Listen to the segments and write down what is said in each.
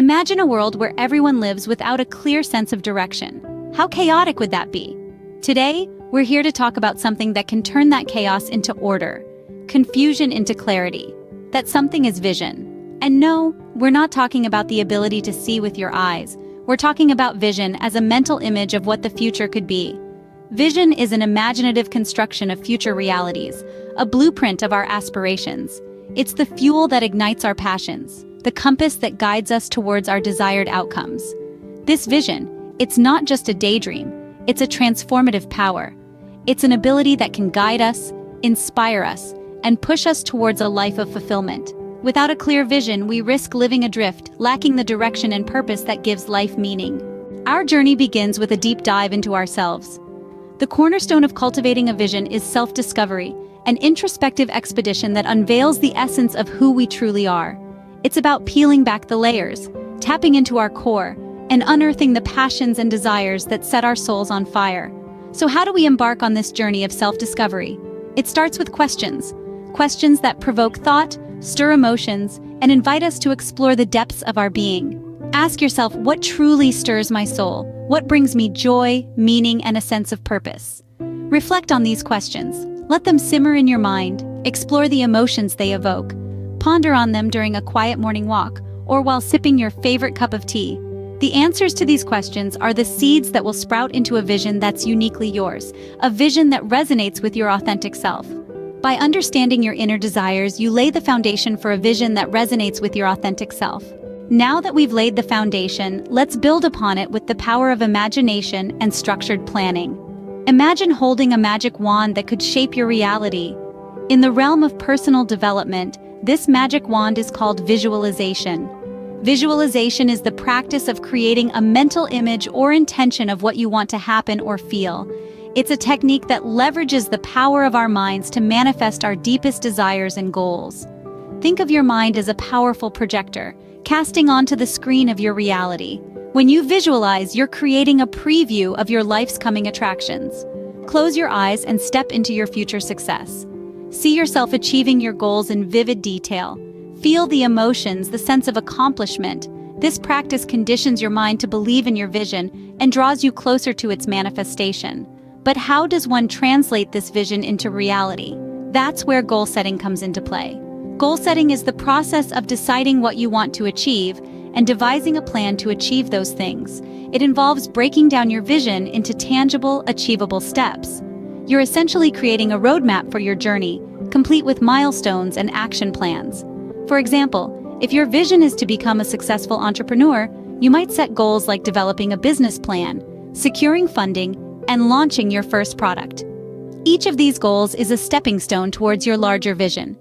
Imagine a world where everyone lives without a clear sense of direction. How chaotic would that be? Today, we're here to talk about something that can turn that chaos into order, confusion into clarity. That something is vision. And no, we're not talking about the ability to see with your eyes. We're talking about vision as a mental image of what the future could be. Vision is an imaginative construction of future realities, a blueprint of our aspirations. It's the fuel that ignites our passions, the compass that guides us towards our desired outcomes. This vision, it's not just a daydream, it's a transformative power. It's an ability that can guide us, inspire us, and push us towards a life of fulfillment. Without a clear vision, we risk living adrift, lacking the direction and purpose that gives life meaning. Our journey begins with a deep dive into ourselves. The cornerstone of cultivating a vision is self-discovery, an introspective expedition that unveils the essence of who we truly are. It's about peeling back the layers, tapping into our core, and unearthing the passions and desires that set our souls on fire. So how do we embark on this journey of self-discovery? It starts with questions. Questions that provoke thought, stir emotions, and invite us to explore the depths of our being. Ask yourself, what truly stirs my soul? What brings me joy, meaning, and a sense of purpose? Reflect on these questions. Let them simmer in your mind. Explore the emotions they evoke. Ponder on them during a quiet morning walk or while sipping your favorite cup of tea. The answers to these questions are the seeds that will sprout into a vision that's uniquely yours, a vision that resonates with your authentic self. By understanding your inner desires, you lay the foundation for a vision that resonates with your authentic self. Now that we've laid the foundation, let's build upon it with the power of imagination and structured planning. Imagine holding a magic wand that could shape your reality. In the realm of personal development, this magic wand is called visualization. Visualization is the practice of creating a mental image or intention of what you want to happen or feel. It's a technique that leverages the power of our minds to manifest our deepest desires and goals. Think of your mind as a powerful projector, casting onto the screen of your reality. When you visualize, you're creating a preview of your life's coming attractions. Close your eyes and step into your future success. See yourself achieving your goals in vivid detail. Feel the emotions, the sense of accomplishment. This practice conditions your mind to believe in your vision and draws you closer to its manifestation. But how does one translate this vision into reality? That's where goal setting comes into play. Goal setting is the process of deciding what you want to achieve and devising a plan to achieve those things. It involves breaking down your vision into tangible, achievable steps. You're essentially creating a roadmap for your journey, complete with milestones and action plans. For example, if your vision is to become a successful entrepreneur, you might set goals like developing a business plan, securing funding, and launching your first product. Each of these goals is a stepping stone towards your larger vision.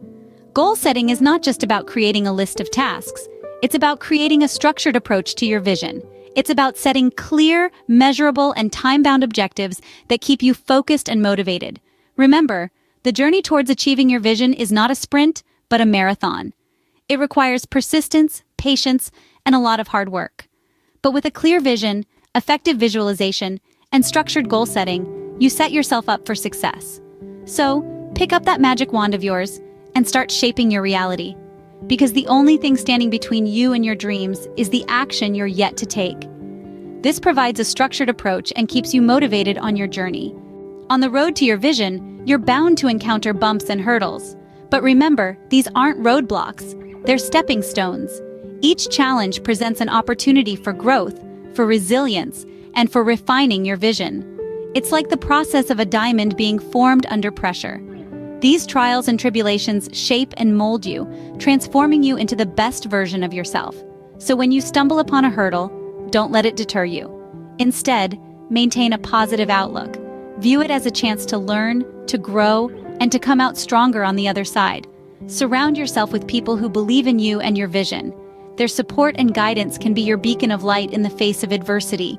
Goal setting is not just about creating a list of tasks. It's about creating a structured approach to your vision. It's about setting clear, measurable, and time-bound objectives that keep you focused and motivated. Remember, the journey towards achieving your vision is not a sprint, but a marathon. It requires persistence, patience, and a lot of hard work. But with a clear vision, effective visualization, and structured goal setting, you set yourself up for success. So, pick up that magic wand of yours and start shaping your reality. Because the only thing standing between you and your dreams is the action you're yet to take. This provides a structured approach and keeps you motivated on your journey. On the road to your vision, you're bound to encounter bumps and hurdles. But remember, these aren't roadblocks, they're stepping stones. Each challenge presents an opportunity for growth, for resilience, and for refining your vision. It's like the process of a diamond being formed under pressure. These trials and tribulations shape and mold you, transforming you into the best version of yourself. So when you stumble upon a hurdle, don't let it deter you. Instead, maintain a positive outlook. View it as a chance to learn, to grow, and to come out stronger on the other side. Surround yourself with people who believe in you and your vision. Their support and guidance can be your beacon of light in the face of adversity.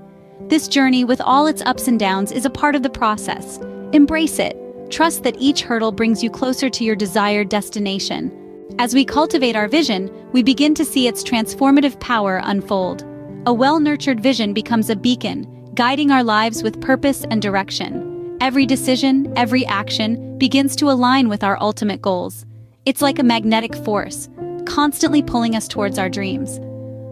This journey, with all its ups and downs, is a part of the process. Embrace it. Trust that each hurdle brings you closer to your desired destination. As we cultivate our vision, we begin to see its transformative power unfold. A well-nurtured vision becomes a beacon, guiding our lives with purpose and direction. Every decision, every action begins to align with our ultimate goals. It's like a magnetic force, constantly pulling us towards our dreams.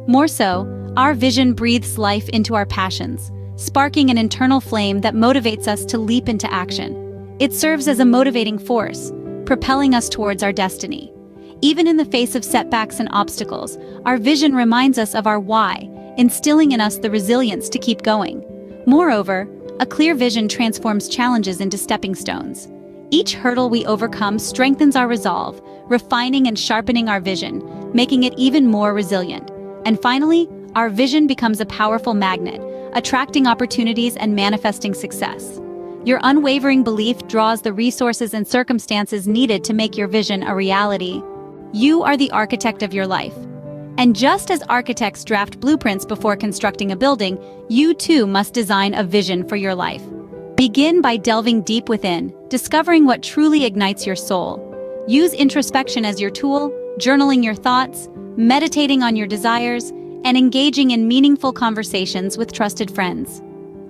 More so, our vision breathes life into our passions, sparking an internal flame that motivates us to leap into action. It serves as a motivating force, propelling us towards our destiny. Even in the face of setbacks and obstacles, our vision reminds us of our why, instilling in us the resilience to keep going. Moreover, a clear vision transforms challenges into stepping stones. Each hurdle we overcome strengthens our resolve, refining and sharpening our vision, making it even more resilient. And finally, our vision becomes a powerful magnet, attracting opportunities and manifesting success. Your unwavering belief draws the resources and circumstances needed to make your vision a reality. You are the architect of your life. And just as architects draft blueprints before constructing a building, you too must design a vision for your life. Begin by delving deep within, discovering what truly ignites your soul. Use introspection as your tool, journaling your thoughts, meditating on your desires, and engaging in meaningful conversations with trusted friends.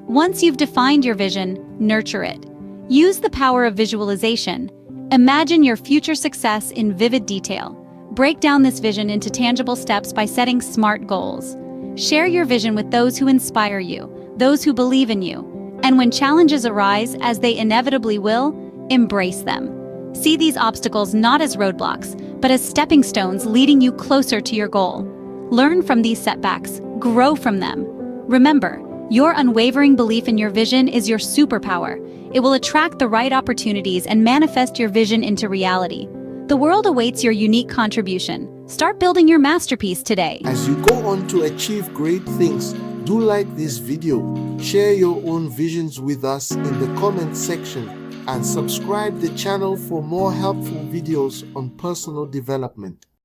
Once you've defined your vision, nurture it. Use the power of visualization. Imagine your future success in vivid detail. Break down this vision into tangible steps by setting SMART goals. Share your vision with those who inspire you, those who believe in you. And when challenges arise, as they inevitably will, embrace them. See these obstacles not as roadblocks, but as stepping stones leading you closer to your goal. Learn from these setbacks, grow from them. Remember, your unwavering belief in your vision is your superpower. It will attract the right opportunities and manifest your vision into reality. The world awaits your unique contribution. Start building your masterpiece today. As you go on to achieve great things, do like this video, share your own visions with us in the comment section, and subscribe the channel for more helpful videos on personal development.